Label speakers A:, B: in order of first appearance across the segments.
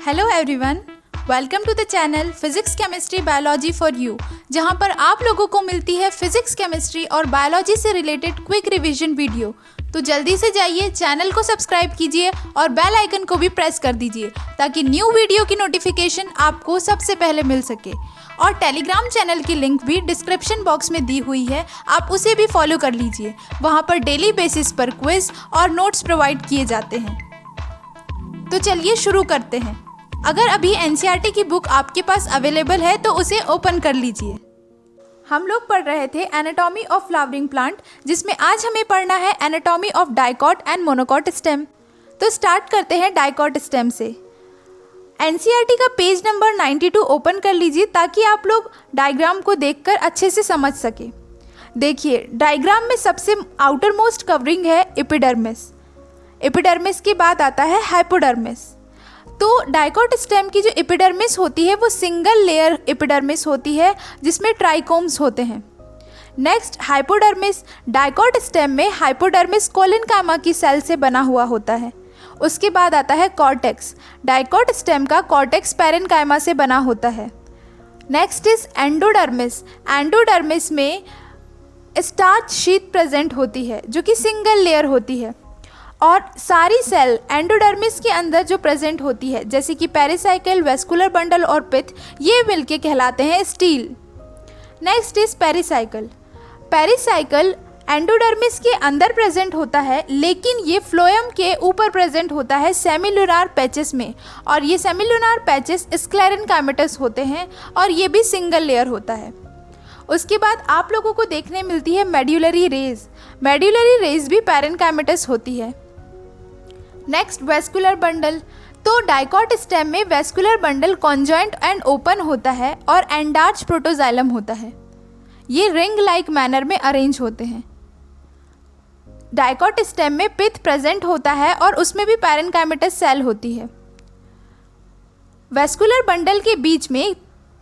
A: Hello everyone, welcome to the channel physics chemistry biology for you, जहां पर आप लोगों को मिलती है फिजिक्स केमिस्ट्री और बायोलॉजी से रिलेटेड क्विक रिवीजन वीडियो। तो जल्दी से जाइए, चैनल को सब्सक्राइब कीजिए और बेल आइकन को भी प्रेस कर दीजिए ताकि न्यू वीडियो की नोटिफिकेशन आपको सबसे पहले मिल सके। और टेलीग्राम चैनल की लिंक भी डिस्क्रिप्शन बॉक्स में दी हुई है, आप उसे भी फॉलो कर लीजिए। वहाँ पर डेली बेसिस पर क्विज और नोट्स प्रोवाइड किए जाते हैं। तो चलिए शुरू करते हैं। अगर अभी एनसीईआरटी की बुक आपके पास अवेलेबल है तो उसे ओपन कर लीजिए। हम लोग पढ़ रहे थे एनाटॉमी ऑफ फ्लावरिंग प्लांट, जिसमें आज हमें पढ़ना है anatomy of dicot and monocot stem. तो स्टार्ट करते हैं डाइकॉट स्टेम से। एनसीईआरटी का पेज नंबर 92 ओपन कर लीजिए ताकि आप लोग डायग्राम को देखकर अच्छे से समझ सके। देखिए, डायग्राम में सबसे आउटर मोस्ट कवरिंग है एपिडर्मिस। एपिडर्मिस के बाद आता है हाइपोडर्मिस। तो डाइकॉट स्टेम की जो एपिडर्मिस होती है वो सिंगल लेयर एपिडर्मिस होती है जिसमें ट्राइकोम्स होते हैं। Next hypodermis. डाइकॉट स्टेम में हाइपोडर्मिस कोलिनकामा की सेल से बना हुआ होता है। उसके बाद आता है कॉर्टेक्स। डाइकॉट स्टेम का कॉर्टेक्स पैरेन्काइमा से बना होता है। Next is endodermis. एंडोडर्मिस में स्टार्च शीट प्रेजेंट होती है जो कि सिंगल लेयर होती है। और सारी सेल एंडोडर्मिस के अंदर जो प्रेजेंट होती है, जैसे कि पेरिसाइकिल, वेस्कुलर बंडल और पिथ, ये मिलके कहलाते हैं steel. Next is pericycle. Pericycle endodermis के अंदर प्रेजेंट होता है, लेकिन ये फ्लोएम के ऊपर प्रेजेंट होता है सेमिलुनार पैचेस में, और ये सेमिलुनार पैचेस स्क्लेरेनकाइमेटस होते हैं और ये भी सिंगल लेयर होता है। उसके बाद आप लोगों को देखने मिलती है मेड्यूलरी रेज। मेड्यूलरी रेज भी पैरेन्काइमेटस होती है। Next vascular bundle. तो डाइकॉट स्टेम में vascular bundle conjoint and open होता है और एंडार्च प्रोटोजाइलम होता है। ये रिंग लाइक मैनर में अरेंज होते हैं। डाइकॉट स्टेम में पिथ प्रेजेंट होता है और उसमें भी पैरेन्काइमेटस सेल होती है। वेस्कुलर बंडल के बीच में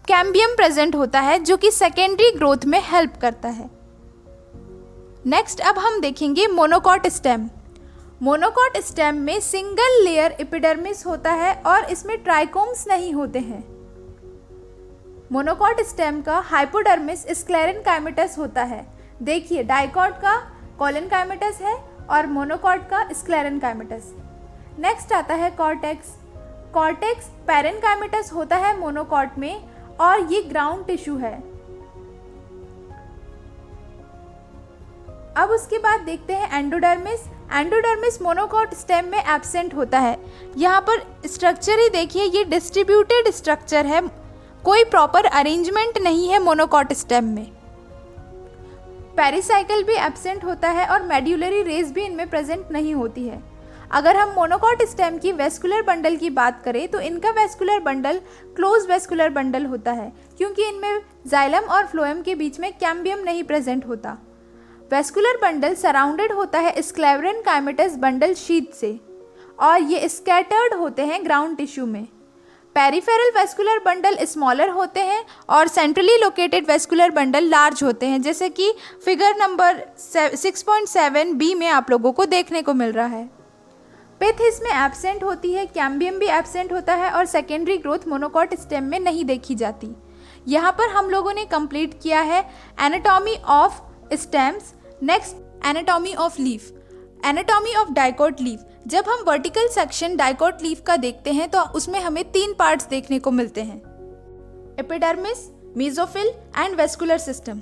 A: कैम्बियम प्रेजेंट होता है जो कि सेकेंडरी ग्रोथ में हेल्प करता है। नेक्स्ट अब हम देखेंगे मोनोकॉट स्टेम। मोनोकॉट स्टेम में सिंगल लेयर एपिडर्मिस होता है और इसमें ट्राइकोम्स नहीं होते हैं। मोनोकॉट स्टेम का हाइपोडर्मिस स्क्लेरेनकाइमेटस होता है। देखिए, डाइकॉट का कोलिनकाइमेटस है और मोनोकॉट का स्क्लेरेनकाइमेटस। नेक्स्ट आता है कॉर्टेक्स। कॉर्टेक्स पैरेन्काइमेटस होता है मोनोकॉट में और ये ग्राउंड टिश्यू है। अब उसके बाद देखते हैं एंडोडर्मिस। एंडोडर्मिस मोनोकॉट स्टेम में एब्सेंट होता है। यहाँ पर स्ट्रक्चर ही देखिए, ये डिस्ट्रीब्यूटेड स्ट्रक्चर है, कोई प्रॉपर अरेंजमेंट नहीं है मोनोकॉट स्टेम में। पेरिसाइकिल भी एब्सेंट होता है और मेड्यूलरी रेज भी इनमें प्रेजेंट नहीं होती है। अगर हम मोनोकॉट स्टेम की वेस्कुलर बंडल की बात करें तो इनका vascular bundle close vascular bundle होता है, क्योंकि इनमें जाइलम और फ्लोएम के बीच में कैम्बियम नहीं प्रेजेंट होता। वेस्कुलर बंडल सराउंडेड होता है स्क्लेरेनकाइमेटस बंडल शीट से और ये स्कैटर्ड होते हैं ग्राउंड टिश्यू में। पेरिफेरल वेस्कुलर बंडल स्मॉलर होते हैं और centrally located vascular bundle large होते हैं, जैसे कि फिगर नंबर 6.7 बी में आप लोगों को देखने को मिल रहा है। पिथ इसमें एब्सेंट होती है, कैम्बियम भी एब्सेंट होता है और सेकेंडरी ग्रोथ मोनोकॉट स्टेम में नहीं देखी जाती। यहाँ पर हम लोगों ने कंप्लीट किया है anatomy of stems. Next anatomy of leaf. Anatomy of dicot leaf. जब हम वर्टिकल सेक्शन डाइकॉट लीफ का देखते हैं तो उसमें हमें 3 पार्ट्स देखने को मिलते हैं: epidermis, mesophyll and vascular system.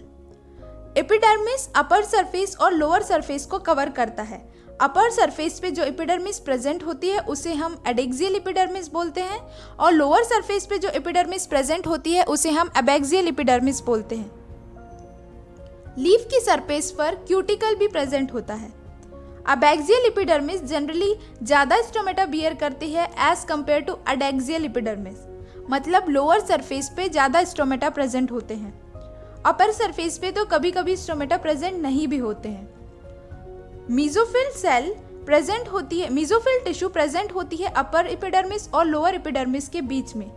A: Epidermis upper surface और लोअर सरफेस को कवर करता है। अपर सरफेस पे जो एपिडर्मिस प्रेजेंट होती है उसे हम एडेक्सियल एपिडर्मिस बोलते हैं और लोअर सरफेस पे जो एपिडर्मिस प्रेजेंट होती है उसे हम एबैक्सियल एपिडर्मिस बोलते हैं। लीफ की सरफेस पर क्यूटिकल भी प्रेजेंट होता है। एबैक्सियल एपिडर्मिस जनरली ज़्यादा स्टोमेटा बियर करती है as compare to adaxial epidermis, मतलब लोअर सरफेस पे ज़्यादा स्टोमेटा प्रेजेंट होते हैं। अपर सरफेस पे तो कभी कभी स्टोमेटा प्रेजेंट नहीं भी होते हैं। मेसोफिल सेल प्रेजेंट होती है, मेसोफिल टिश्यू प्रेजेंट होती है अपर एपिडर्मिस और लोअर एपिडर्मिस के बीच में,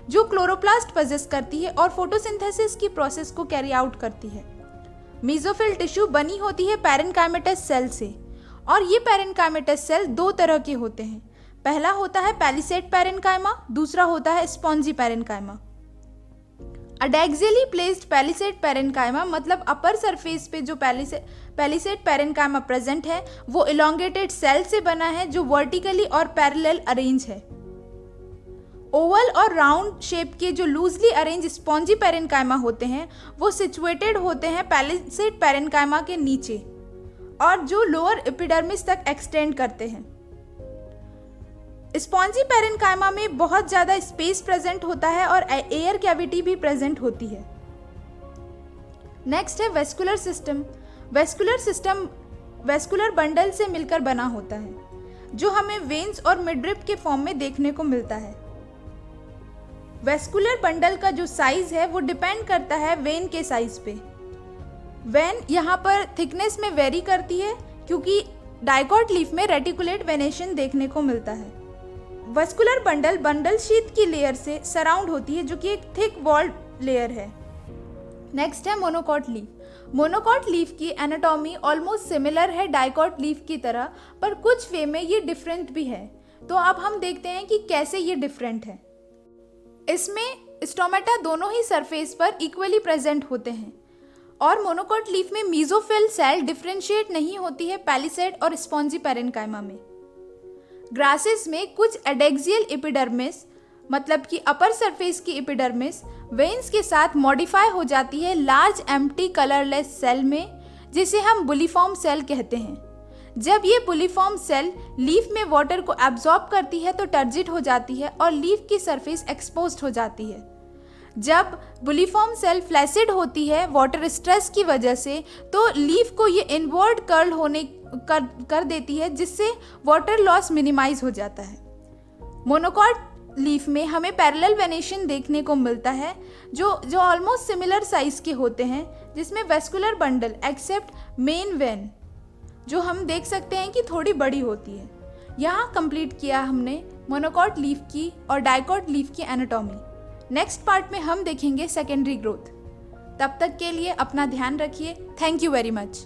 A: जो क्लोरोप्लास्ट पजेस करती है और फोटोसिंथेसिस की प्रोसेस को कैरी आउट करती है। मेसोफिल टिश्यू बनी होती है पैरेन्काइमेटस सेल से और ये पैरेन्काइमेटस सेल 2 तरह के होते हैं। पहला होता है पैलिसेड पैरेन्काइमा, दूसरा होता है spongy parenchyma. Adaxially placed palisade parenchyma मतलब अपर सरफेस पे जो पैलिसेड पैरेन्काइमा प्रेजेंट है वो इलोंगेटेड सेल से बना है जो वर्टिकली और पैरेलल अरेंज है। ओवल और राउंड शेप के जो लूजली अरेंज स्पॉन्जी पैरेन्काइमा होते हैं वो सिचुएटेड होते हैं पैलिसेड पैरेन्काइमा के नीचे और जो लोअर एपिडर्मिस तक एक्सटेंड करते हैं। स्पॉन्जी पैरेन्काइमा में बहुत ज़्यादा स्पेस प्रेजेंट होता है और एयर कैविटी भी प्रेजेंट होती है। नेक्स्ट है vascular system. Vascular system vascular bundle से मिलकर बना होता है जो हमें वेन्स और मिडरिप के फॉर्म में देखने को मिलता है। वेस्कुलर बंडल का जो साइज है वो डिपेंड करता है वेन के साइज पे। वेन यहाँ पर थिकनेस में वेरी करती है क्योंकि डाइकॉट लीफ में रेटिकुलेट वेनेशन देखने को मिलता है। वेस्कुलर बंडल शीथ की लेयर से सराउंड होती है जो कि एक थिक वॉल्ड लेयर है। नेक्स्ट है मोनोकॉट लीफ। मोनोकॉट लीफ की एनाटॉमी ऑलमोस्ट सिमिलर है डाइकॉट लीफ की तरह, पर कुछ वे में ये डिफरेंट भी है। तो अब हम देखते हैं कि कैसे ये डिफरेंट है। इसमें स्टोमेटा दोनों ही सरफेस पर इक्वली प्रेजेंट होते हैं और मोनोकॉट लीफ में मीजोफिल सेल डिफरेंशिएट नहीं होती है पैलिसेड और स्पॉन्जी पैरेन्काइमा में। ग्रासेस में कुछ एडेक्सियल एपिडर्मिस मतलब कि अपर सरफेस की एपिडर्मिस वेन्स के साथ मॉडिफाई हो जाती है लार्ज एम्प्टी कलरलेस सेल में, जिसे हम बुलिफॉर्म सेल कहते हैं। जब ये बुलिफॉर्म सेल लीफ में वाटर को एब्जॉर्ब करती है तो टर्जिड हो जाती है और लीफ की सरफेस एक्सपोज्ड हो जाती है। जब बुलिफॉर्म सेल फ्लैसिड होती है वाटर स्ट्रेस की वजह से तो लीफ को ये इनवर्ड कर्ल होने कर देती है, जिससे वाटर लॉस मिनिमाइज हो जाता है। मोनोकॉट लीफ में हमें पैरेलल वेनेशन देखने को मिलता है जो ऑलमोस्ट सिमिलर साइज के होते हैं, जिसमें vascular bundle except main vein जो हम देख सकते हैं कि थोड़ी बड़ी होती है। यहाँ कंप्लीट किया हमने मोनोकॉट लीफ की और डाइकॉट लीफ की एनाटॉमी। नेक्स्ट पार्ट में हम देखेंगे सेकेंडरी ग्रोथ। तब तक के लिए अपना ध्यान रखिए। Thank you very much.